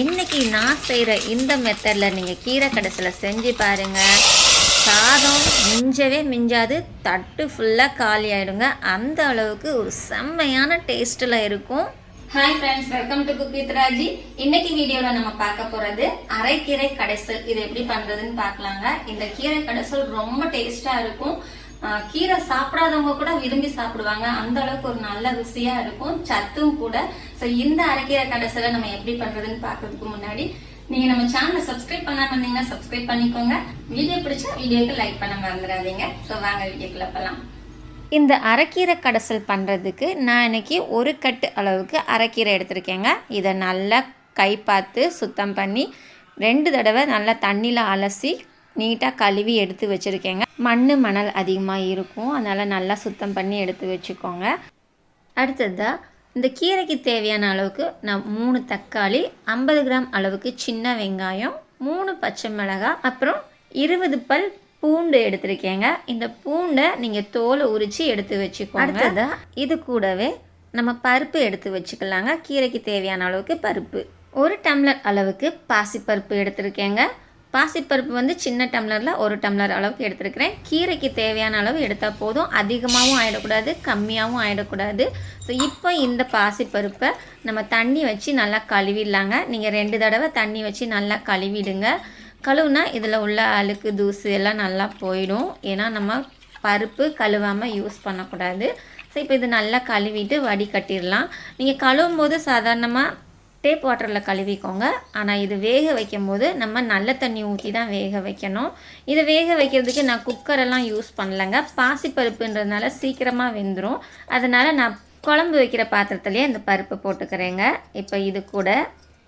இன்றைக்கி நான் செய்கிற இந்த மெத்தடில் நீங்கள் கீரை கடைசில் செஞ்சு பாருங்கள். சாதம் மிஞ்சவே மிஞ்சாது, தட்டு ஃபுல்லாக காலி ஆகிடுங்க. அந்த அளவுக்கு ஒரு செம்மையான டேஸ்ட்டில் இருக்கும். Hi friends, welcome to cook with Raji. இன்னைக்கு வீடியோவில் நம்ம பார்க்க போகிறது அரைக்கீரை கடைசல். இது எப்படி பண்ணுறதுன்னு பார்க்கலாங்க. இந்த கீரை கடைசல் ரொம்ப டேஸ்ட்டாக இருக்கும். கீரை சாப்பிடாதவங்க கூட விரும்பி சாப்பிடுவாங்க. அந்த அளவுக்கு ஒரு நல்ல ருசியா இருக்கும், சத்தும் கூட. ஸோ இந்த அரைக்கீரை கடைசலை நம்ம எப்படி பண்றதுன்னு பார்க்கறதுக்கு முன்னாடி நீங்க நம்ம சேனலை சப்ஸ்கிரைப் பண்ணாம இருந்தீங்கன்னா சப்ஸ்கிரைப் பண்ணிக்கோங்க. வீடியோ பிடிச்சா வீடியோக்கு லைக் பண்ண மறந்துடாதீங்க. ஸோ வாங்க வீடியோக்குள்ள போகலாம். இந்த அரைக்கீரை கடைசல் பண்ணுறதுக்கு நான் இன்னைக்கு ஒரு கட்டு அளவுக்கு அரைக்கீரை எடுத்திருக்கேங்க. இதை நல்லா கை பார்த்து சுத்தம் பண்ணி 2 தடவை நல்லா தண்ணியில் அலசி நீட்டாக கழுவி எடுத்து வச்சுருக்கேங்க. மணல் அதிகமாக இருக்கும், அதனால் நல்லா சுத்தம் பண்ணி எடுத்து வச்சுக்கோங்க. அடுத்ததாக இந்த கீரைக்கு தேவையான அளவுக்கு நான் 3 தக்காளி, 50 கிராம் அளவுக்கு சின்ன வெங்காயம், 3 பச்சை மிளகாய், அப்புறம் 20 பல் பூண்டு எடுத்துருக்கேங்க. இந்த பூண்டை நீங்கள் தோலை உரித்து எடுத்து வச்சுக்கோங்க. அடுத்ததாக இது கூடவே நம்ம பருப்பு எடுத்து வச்சுக்கலாங்க. கீரைக்கு தேவையான அளவுக்கு பருப்பு, 1 டம்ளர் அளவுக்கு பாசிப்பருப்பு எடுத்துருக்கேங்க. பாசிப்பருப்பு வந்து சின்ன டம்ளரில் 1 டம்ளர் அளவுக்கு எடுத்துருக்கிறேன். கீரைக்கு தேவையான அளவு எடுத்தால் போதும், அதிகமாகவும் ஆகிடக்கூடாது, கம்மியாகவும் ஆகிடக்கூடாது. ஸோ இப்போ இந்த பாசிப்பருப்பை நம்ம தண்ணி வச்சு நல்லா கழுவிடலாங்க. நீங்கள் 2 தடவை தண்ணி வச்சு நல்லா கழுவிடுங்க. கழுவுனா இதில் உள்ள அழுக்கு தூசு எல்லாம் நல்லா போயிடும். ஏன்னா நம்ம பருப்பு கழுவாமல் யூஸ் பண்ணக்கூடாது. ஸோ இப்போ இது நல்லா கழுவிட்டு வடிகட்டிடலாம். நீங்கள் கழுவும் போது சாதாரணமாக டேப் வாட்டரில் கழுவிக்கோங்க. ஆனால் இது வேக வைக்கும் போது நம்ம நல்ல தண்ணி ஊற்றி தான் வேக வைக்கணும். இதை வேக வைக்கிறதுக்கு நான் குக்கரெல்லாம் யூஸ் பண்ணலைங்க. பாசிப்பருப்புன்றதுனால சீக்கிரமாக வெந்துடும். அதனால் நான் குழம்பு வைக்கிற பாத்திரத்துலேயே இந்த பருப்பு போட்டுக்கிறேங்க. இப்போ இது கூட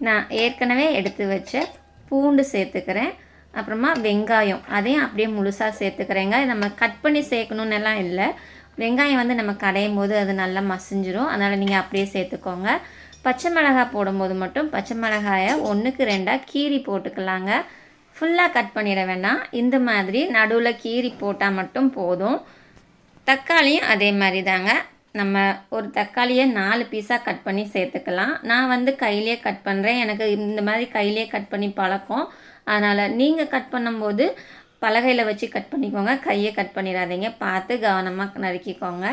நான் ஏற்கனவே எடுத்து வச்ச பூண்டு சேர்த்துக்கிறேன். அப்புறமா வெங்காயம் அதையும் அப்படியே முழுசாக சேர்த்துக்கிறேங்க. நம்ம கட் பண்ணி சேர்க்கணுன்னு எல்லாம் இல்லை. வெங்காயம் வந்து நம்ம கடையும் போது அது நல்லா மசிஞ்சிரும், அதனால் நீங்கள் அப்படியே சேர்த்துக்கோங்க. பச்சை மிளகாய் போடும்போது மட்டும் பச்சை மிளகாயை 1க்கு 2 கீரி போட்டுக்கலாங்க. ஃபுல்லாக கட் பண்ணிட வேண்டாம், இந்த மாதிரி நடுவில் கீரி போட்டால் மட்டும் போதும். தக்காளியும் அதே மாதிரி தாங்க. நம்ம ஒரு தக்காளியை 4 பீஸாக கட் பண்ணி சேர்த்துக்கலாம். நான் வந்து கையிலே கட் பண்ணுறேன், எனக்கு இந்த மாதிரி கையிலே கட் பண்ணி பழக்கம். அதனால் நீங்கள் கட் பண்ணும்போது பலகையில் வச்சு கட் பண்ணிக்கோங்க, கையை கட் பண்ணிடாதீங்க, பார்த்து கவனமாக நறுக்கிக்கோங்க.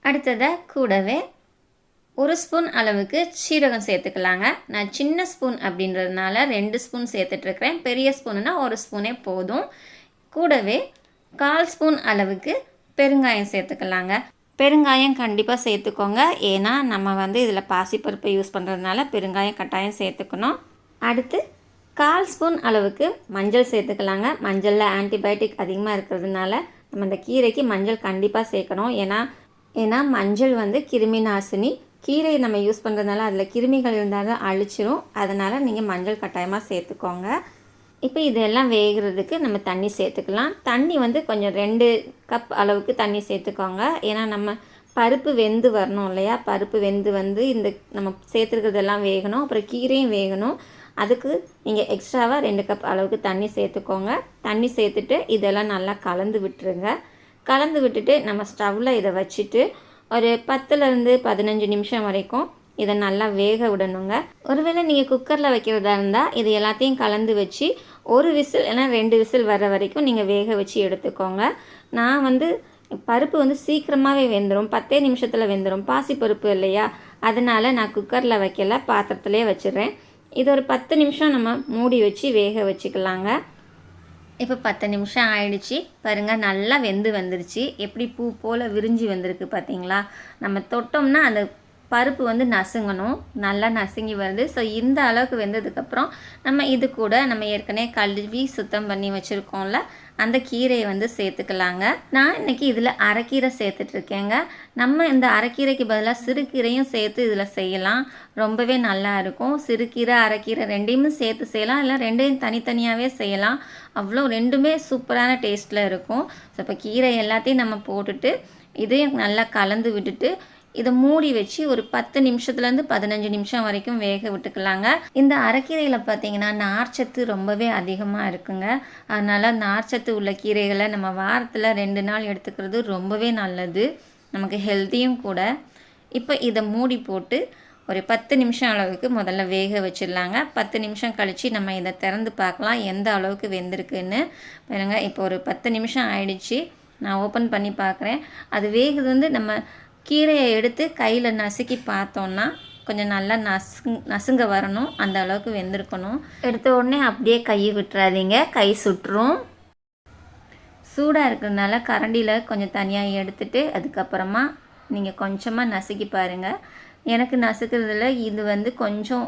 அடுத்ததாக கூடவே 1 ஸ்பூன் அளவுக்கு சீரகம் சேர்த்துக்கலாங்க. நான் சின்ன ஸ்பூன் அப்படின்றதுனால 2 ஸ்பூன் சேர்த்துட்ருக்கிறேன். பெரிய ஸ்பூனுன்னா 1 ஸ்பூனே போதும். கூடவே 1/4 ஸ்பூன் அளவுக்கு பெருங்காயம் சேர்த்துக்கலாங்க. பெருங்காயம் கண்டிப்பாக சேர்த்துக்கோங்க, ஏன்னா நம்ம வந்து இதில் பாசிப்பருப்பை யூஸ் பண்ணுறதுனால பெருங்காயம் கட்டாயம் சேர்த்துக்கணும். அடுத்து 1/4 ஸ்பூன் அளவுக்கு மஞ்சள் சேர்த்துக்கலாங்க. மஞ்சளில் ஆன்டிபயோட்டிக் அதிகமாக இருக்கிறதுனால நம்ம இந்த கீரைக்கு மஞ்சள் கண்டிப்பாக சேர்க்கணும். ஏன்னா மஞ்சள் வந்து கிருமி நாசினி. கீரையை நம்ம யூஸ் பண்ணுறதுனால அதில் கிருமிகள் இருந்தாலும் அழிச்சிரும். அதனால் நீங்கள் மஞ்சள் கட்டாயமாக சேர்த்துக்கோங்க. இப்போ இதெல்லாம் வேகிறதுக்கு நம்ம தண்ணி சேர்த்துக்கலாம். தண்ணி வந்து கொஞ்சம் 2 கப் அளவுக்கு தண்ணி சேர்த்துக்கோங்க. ஏன்னா நம்ம பருப்பு வெந்து வரணும் இல்லையா, பருப்பு வெந்து வந்து இந்த நம்ம சேர்த்துருக்கிறதெல்லாம் வேகணும், அப்புறம் கீரையும் வேகணும். அதுக்கு நீங்கள் எக்ஸ்ட்ராவாக 2 கப் அளவுக்கு தண்ணி சேர்த்துக்கோங்க. தண்ணி சேர்த்துட்டு இதெல்லாம் நல்லா கலந்து விட்டுருங்க. கலந்து விட்டுட்டு நம்ம ஸ்டவ்வில் இதை வச்சுட்டு ஒரு 10லேருந்து 15 நிமிஷம் வரைக்கும் இதை நல்லா வேக விடணுங்க. ஒருவேளை நீங்கள் குக்கரில் வைக்கிறதா இருந்தால் இது எல்லாத்தையும் கலந்து வச்சு 1 விசில் இல்லைனா 2 விசில் வர வரைக்கும் நீங்கள் வேக வச்சு எடுத்துக்கோங்க. நான் வந்து பருப்பு வந்து சீக்கிரமாகவே வெந்துடும், 10 நிமிஷத்தில் வெந்துடும், பாசிப்பருப்பு இல்லையா, அதனால் நான் குக்கரில் வைக்கல, பாத்திரத்திலே வச்சிடுறேன். இது ஒரு 10 நிமிஷம் நம்ம மூடி வச்சு வேக வச்சுக்கலாங்க. இப்போ 10 நிமிஷம் ஆயிடுச்சு பாருங்கள், நல்லா வெந்து வந்துருச்சு. எப்படி பூ போல் விரிஞ்சு வந்திருக்கு பார்த்தீங்களா. நம்ம தொட்டோம்னா அந்த பருப்பு வந்து நசுங்கணும், நல்லா நசுங்கி வருது. ஸோ இந்த அளவுக்கு வெந்ததுக்கப்புறம் நம்ம இது கூட நம்ம ஏற்கனவே கழுவி சுத்தம் பண்ணி வச்சுருக்கோம்ல அந்த கீரையை வந்து சேர்த்துக்கலாங்க. நான் இன்றைக்கி இதில் அரைக்கீரை சேர்த்துட்ருக்கேங்க. நம்ம இந்த அரைக்கீரைக்கு பதிலாக சிறுகீரையும் சேர்த்து இதில் செய்யலாம், ரொம்பவே நல்லா இருக்கும். சிறுகீரை அரைக்கீரை 2யுமே சேர்த்து செய்யலாம், இல்லை 2யும் தனித்தனியாகவே செய்யலாம். அவ்வளோ 2மே சூப்பரான டேஸ்ட்டில் இருக்கும். ஸோ இப்போ கீரை எல்லாத்தையும் நம்ம போட்டுட்டு இதையும் நல்லா கலந்து விட்டுட்டு இதை மூடி வச்சு ஒரு 10 நிமிஷத்துலேருந்து 15 நிமிஷம் வரைக்கும் வேக விட்டுக்கலாங்க. இந்த அரைக்கீரையில் பார்த்திங்கன்னா நார்ச்சத்து ரொம்பவே அதிகமாக இருக்குங்க. அதனால் நார்ச்சத்து உள்ள கீரைகளை நம்ம வாரத்தில் 2 நாள் எடுத்துக்கிறது ரொம்பவே நல்லது, நமக்கு ஹெல்த்தியும் கூட. இப்போ இதை மூடி போட்டு ஒரு 10 நிமிஷம் அளவுக்கு முதல்ல வேக வச்சிடலாங்க. 10 நிமிஷம் கழித்து நம்ம இதை திறந்து பார்க்கலாம் எந்த அளவுக்கு வெந்திருக்குன்னு. பாருங்க, இப்போ ஒரு 10 நிமிஷம் ஆயிடுச்சு. நான் ஓப்பன் பண்ணி பார்க்குறேன். அது வேகுது வந்து நம்ம கீரையை எடுத்து கையில் நசுக்கி பார்த்தோன்னா கொஞ்சம் நல்லா நசுங்க வரணும், அந்த அளவுக்கு வெந்திருக்கணும். எடுத்த உடனே அப்படியே கையை விட்டுறாதீங்க, கை சுட்டுரும். சூடாக இருக்கிறதுனால கரண்டியில் கொஞ்சம் தனியாக எடுத்துகிட்டு அதுக்கப்புறமா நீங்கள் கொஞ்சமாக நசுக்கி பாருங்கள். எனக்கு நசுக்கிறதுல இது வந்து கொஞ்சம்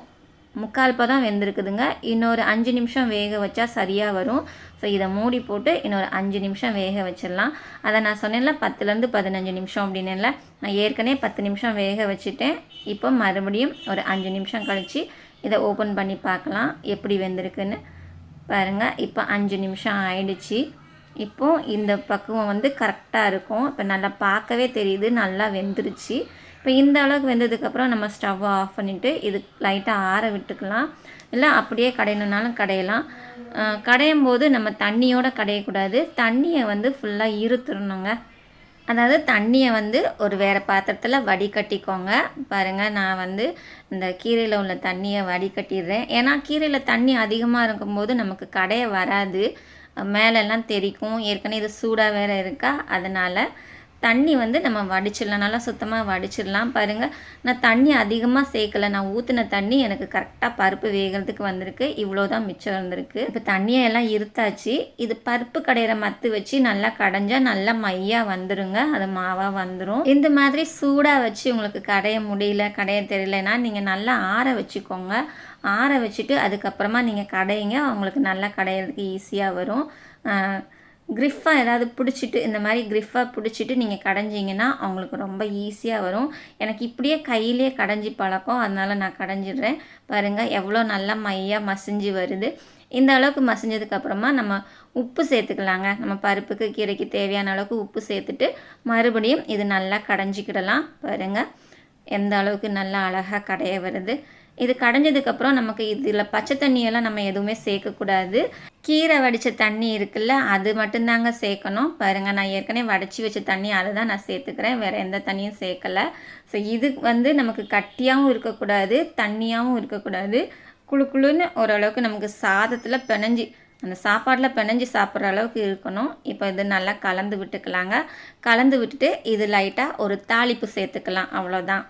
முக்கால் பதம் வெந்திருக்குதுங்க. இன்னொரு 5 நிமிஷம் வேக வச்சா சரியாக வரும். ஸோ இதை மூடி போட்டு இன்னொரு 5 நிமிஷம் வேக வச்சிடலாம். அதை நான் சொன்னேன்ல 10லேருந்து 15 நிமிஷம் அப்படின்னேன்ல, நான் ஏற்கனவே 10 நிமிஷம் வேக வச்சுட்டேன். இப்போ மறுபடியும் ஒரு 5 நிமிஷம் கழித்து இதை ஓப்பன் பண்ணி பார்க்கலாம் எப்படி வெந்திருக்குன்னு. பாருங்கள், இப்போ 5 நிமிஷம் ஆயிடுச்சு. இப்போது இந்த பக்குவம் வந்து கரெக்டாக இருக்கும். இப்போ நல்லா பார்க்கவே தெரியுது, நல்லா வெந்துருச்சு. இப்போ இந்த அளவுக்கு வெந்ததுக்கப்புறம் நம்ம ஸ்டவ்வை ஆஃப் பண்ணிவிட்டு இது லைட்டாக ஆற விட்டுக்கலாம். இல்லை அப்படியே கடையணுன்னாலும் கடையலாம். கடையும் போது நம்ம தண்ணியோடு கடையக்கூடாது, தண்ணியை வந்து ஃபுல்லாக இருத்துடணுங்க. அதாவது தண்ணியை வந்து ஒரு வேறு பாத்திரத்தில் வடிகட்டிக்கோங்க. பாருங்கள், நான் வந்து இந்த கீரையில் உள்ள தண்ணியை வடிகட்டிடுறேன். ஏன்னா கீரையில் தண்ணி அதிகமாக இருக்கும்போது நமக்கு கடைய வராது, மேலெல்லாம் தெரிக்கும். ஏற்கனவே இது சூடாக வேறு இருக்கா, அதனால் தண்ணி வந்து நம்ம வடிச்சிடலாம், நல்லா சுத்தமாக வடிச்சிடலாம். பாருங்கள், நான் தண்ணி அதிகமாக சேர்க்கலை, நான் ஊற்றின தண்ணி எனக்கு கரெக்டாக பருப்பு வேகிறதுக்கு வந்திருக்கு. இவ்வளோ தான் மிச்சம் இருந்திருக்கு. இப்போ தண்ணியை எல்லாம் இருத்தாச்சு. இது பருப்பு கடையிற மத்து வச்சு நல்லா கடைஞ்சால் நல்லா மையாக வந்துடுங்க, அது மாவாக வந்துடும். இந்த மாதிரி சூடாக வச்சு உங்களுக்கு கடைய முடியல, கடைய தெரியலன்னா நீங்கள் நல்லா ஆற வச்சுக்கோங்க. ஆற வச்சுட்டு அதுக்கப்புறமா நீங்கள் கடையுங்க, உங்களுக்கு நல்லா கடையிறதுக்கு ஈஸியாக வரும். கிரிஃபாக ஏதாவது பிடிச்சிட்டு இந்த மாதிரி கிரிஃபாக பிடிச்சிட்டு நீங்கள் கடைஞ்சிங்கன்னா அவங்களுக்கு ரொம்ப ஈஸியாக வரும். எனக்கு இப்படியே கையிலே கடைஞ்சி பழக்கம், அதனால் நான் கடைஞ்சிடுறேன். பாருங்கள் எவ்வளோ நல்லா மையாக மசிஞ்சு வருது. இந்த அளவுக்கு மசிஞ்சதுக்கப்புறமா நம்ம உப்பு சேர்த்துக்கலாங்க. நம்ம பருப்புக்கு கீரைக்கு தேவையான அளவுக்கு உப்பு சேர்த்துட்டு மறுபடியும் இது நல்லா கடைஞ்சிக்கிடலாம். பாருங்கள் எந்த அளவுக்கு நல்லா அழகாக கடைய வருது. இது கடைஞ்சதுக்கப்புறம் நமக்கு இதில் பச்சை தண்ணியெல்லாம் நம்ம எதுவுமே சேர்க்கக்கூடாது. கீரை வடித்த தண்ணி இருக்குல்ல, அது மட்டும்தாங்க சேர்க்கணும். பாருங்கள், நான் ஏற்கனவே வடித்து வச்ச தண்ணி அதை தான் நான் சேர்த்துக்கிறேன், வேறு எந்த தண்ணியும் சேர்க்கலை. ஸோ இது வந்து நமக்கு கட்டியாகவும் இருக்கக்கூடாது, தண்ணியாகவும் இருக்கக்கூடாது. குழு குழுன்னு ஓரளவுக்கு நமக்கு சாதத்தில் பிணைஞ்சி அந்த சாப்பாட்டில் பிணைஞ்சி சாப்பிட்ற அளவுக்கு இருக்கணும். இப்போ இது நல்லா கலந்து விட்டுக்கலாங்க. கலந்து விட்டுட்டு இது லைட்டாக ஒரு தாளிப்பு சேர்த்துக்கலாம், அவ்வளோதான்.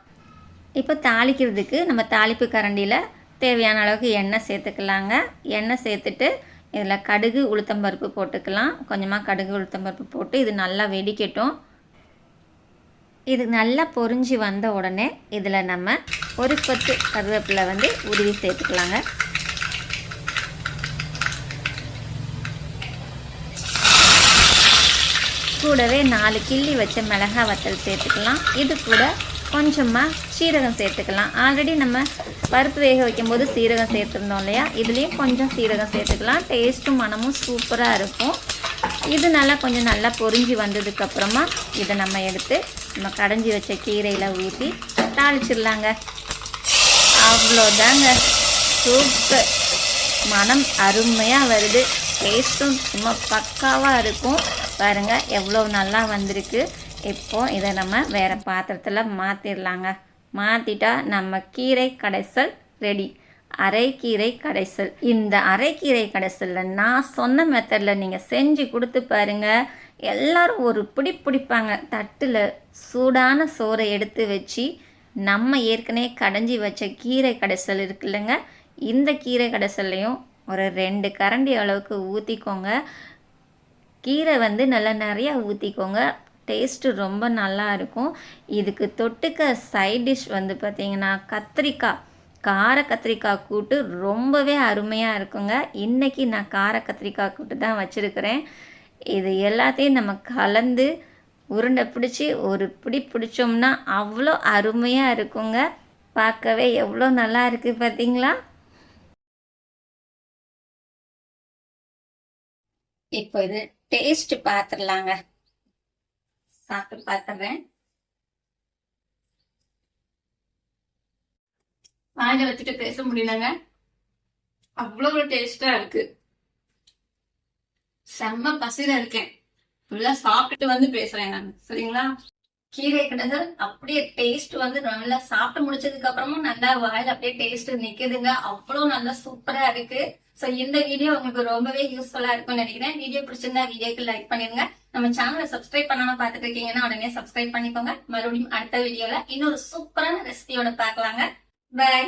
இப்போ தாளிக்கிறதுக்கு நம்ம தாளிப்பு கரண்டியில் தேவையான அளவுக்கு எண்ணெய் சேர்த்துக்கலாங்க. எண்ணெய் சேர்த்துட்டு இதில் கடுகு உளுத்தம்பருப்பு போட்டுக்கலாம். கொஞ்சமாக கடுகு உளுத்தம்பருப்பு போட்டு இது நல்லா வெடிக்கட்டும். இது நல்லா பொரிஞ்சு வந்த உடனே இதில் நம்ம ஒரு கொத்து கருவேப்பிலை வந்து உருவி சேர்த்துக்கலாங்க. கூடவே 4 கிள்ளி வச்ச மிளகாய் வத்தல் சேர்த்துக்கலாம். இது கூட கொஞ்சமாக சீரகம் சேர்த்துக்கலாம். ஆல்ரெடி நம்ம பருப்பு வேக வைக்கும்போது சீரகம் சேர்த்துருந்தோம் இல்லையா, இதுலேயும் கொஞ்சம் சீரகம் சேர்த்துக்கலாம். டேஸ்ட்டும் மனமும் சூப்பராக இருக்கும். இது நல்லா கொஞ்சம் நல்லா பொரிஞ்சு வந்ததுக்கப்புறமா இதை நம்ம எடுத்து நம்ம கடைஞ்சி வச்ச கீரையில் ஊற்றி தாளிச்சிடலாங்க. அவ்வளோதாங்க, சூப்பர். மனம் அருமையாக வருது, டேஸ்ட்டும் சும்மா பக்காவாக இருக்கும். பாருங்கள் எவ்வளோ நல்லா வந்திருக்கு. இப்போது இதை நம்ம வேறு பாத்திரத்தில் மாற்றிடலாங்க. மாற்றிட்டா நம்ம கீரை கடைசல் ரெடி. அரைக்கீரை கடைசல். இந்த அரைக்கீரை கடைசலில் நான் சொன்ன மெத்தடில் நீங்கள் செஞ்சு கொடுத்து பாருங்கள், எல்லோரும் ஒரு பிடிப்பாங்க. தட்டில் சூடான சோறை எடுத்து வச்சு நம்ம ஏற்கனவே கடைஞ்சி வச்ச கீரை கடைசல் இருக்குல்லங்க, இந்த கீரை கடைசல்லையும் ஒரு 2 கரண்டி அளவுக்கு ஊற்றிக்கோங்க. கீரை வந்து நல்லா நிறையா ஊற்றிக்கோங்க, டேஸ்ட்டு ரொம்ப நல்லா இருக்கும். இதுக்கு தொட்டுக்க சைட் டிஷ் வந்து பார்த்திங்கன்னா கத்திரிக்காய், கார கத்திரிக்காய் கூட்டு ரொம்பவே அருமையாக இருக்குங்க. இன்றைக்கி நான் கார கத்திரிக்காய் கூட்டு தான் வச்சுருக்கிறேன். இது எல்லாத்தையும் நம்ம கலந்து உருண்டை பிடிச்சி ஒரு பிடிச்சோம்னா அவ்வளோ அருமையாக இருக்குங்க. பார்க்கவே எவ்வளோ நல்லா இருக்குது பார்த்தீங்களா. இப்போ இது டேஸ்ட் பார்த்துடலாங்க. சாப்பிட்டு பார்த்துடுறேன். வாயில வச்சுட்டு பேச முடியலங்க, அவ்வளோ ஒரு டேஸ்டா இருக்கு. செம்ம பசியில இருக்கேன், ஃபுல்லா சாப்பிட்டு வந்து பேசுறேன் நான், சரிங்களா. கீரை கடைசல் அப்படியே டேஸ்ட் வந்து நல்லா சாப்பிட்டு முடிச்சதுக்கு அப்புறமும் நல்லா வாயில அப்படியே டேஸ்ட் நிக்குதுங்க. அவ்வளவு நல்லா சூப்பரா இருக்கு. சோ இந்த வீடியோ உங்களுக்கு ரொம்பவே யூஸ்ஃபுல்லா இருக்கும்னு நினைக்கிறேன். வீடியோ பிடிச்சிருந்தா வீடியோக்கு லைக் பண்ணிருங்க. நம்ம சேனலை சப்ஸ்கிரைப் பண்ணாம பாத்துட்டு இருக்கீங்கன்னா உடனே சப்ஸ்கிரைப் பண்ணிக்கோங்க. மறுபடியும் அடுத்த வீடியோல இன்னொரு சூப்பரான ரெசிபியோட பார்க்கலாங்க. பை.